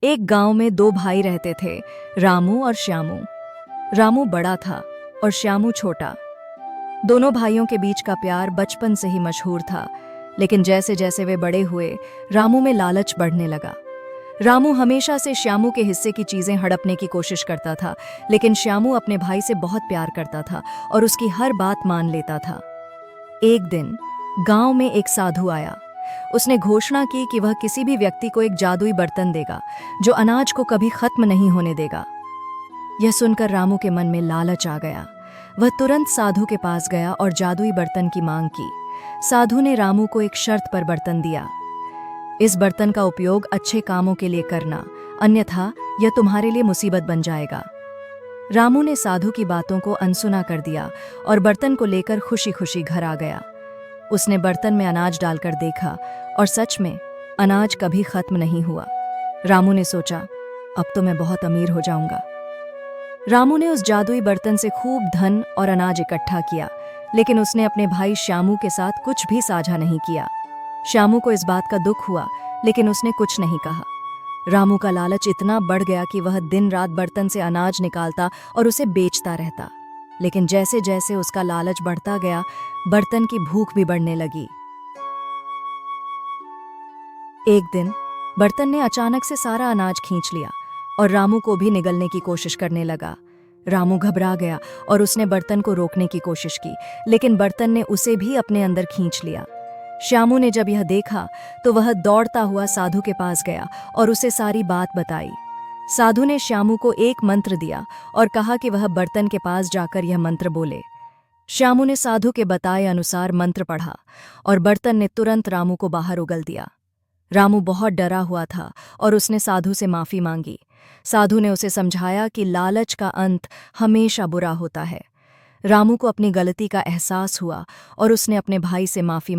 एक गांव में दो भाई रहते थे, रामू और श्यामू। रामू बड़ा था और श्यामू छोटा। दोनों भाइयों के बीच का प्यार बचपन से ही मशहूर था, लेकिन जैसे जैसे वे बड़े हुए, रामू में लालच बढ़ने लगा। रामू हमेशा से श्यामू के हिस्से की चीजें हड़पने की कोशिश करता था, लेकिन श्यामू अपने भाई से बहुत प्यार करता था और उसकी हर बात मान लेता था। एक दिन गांव में एक साधु आया। उसने घोषणा की कि वह किसी भी व्यक्ति को एक जादुई बर्तन देगा जो अनाज को कभी खत्म नहीं होने देगा। यह सुनकर रामू के मन में लालच आ गया। वह तुरंत साधु के पास गया और जादुई बर्तन की मांग की। साधु ने रामू को एक शर्त पर बर्तन दिया। इस बर्तन का उपयोग अच्छे कामों के लिए करना, अन्यथा यह तुम्हारे लिए मुसीबत बन जाएगा। रामू ने साधु की बातों को अनसुना कर दिया और बर्तन को लेकर खुशी खुशी घर आ गया। उसने बर्तन में अनाज डालकर देखा और सच में अनाज कभी खत्म नहीं हुआ। रामू ने सोचा, अब तो मैं बहुत अमीर हो जाऊंगा। रामू ने उस जादुई बर्तन से खूब धन और अनाज इकट्ठा किया, लेकिन उसने अपने भाई श्यामू के साथ कुछ भी साझा नहीं किया। श्यामू को इस बात का दुख हुआ, लेकिन उसने कुछ नहीं कहा। रामू का लालच इतना बढ़ गया कि वह दिन रात बर्तन से अनाज निकालता और उसे बेचता रहता। लेकिन जैसे जैसे उसका लालच बढ़ता गया, बर्तन की भूख भी बढ़ने लगी। एक दिन बर्तन ने अचानक से सारा अनाज खींच लिया और रामू को भी निगलने की कोशिश करने लगा। रामू घबरा गया और उसने बर्तन को रोकने की कोशिश की, लेकिन बर्तन ने उसे भी अपने अंदर खींच लिया। श्यामू ने जब यह देखा तो वह दौड़ता हुआ साधु के पास गया और उसे सारी बात बताई। साधु ने श्यामू को एक मंत्र दिया और कहा कि वह बर्तन के पास जाकर यह मंत्र बोले। श्यामू ने साधु के बताए अनुसार मंत्र पढ़ा और बर्तन ने तुरंत रामू को बाहर उगल दिया। रामू बहुत डरा हुआ था और उसने साधु से माफी मांगी। साधु ने उसे समझाया कि लालच का अंत हमेशा बुरा होता है। रामू को अपनी गलती का एहसास हुआ और उसने अपने भाई से माफी मांगी।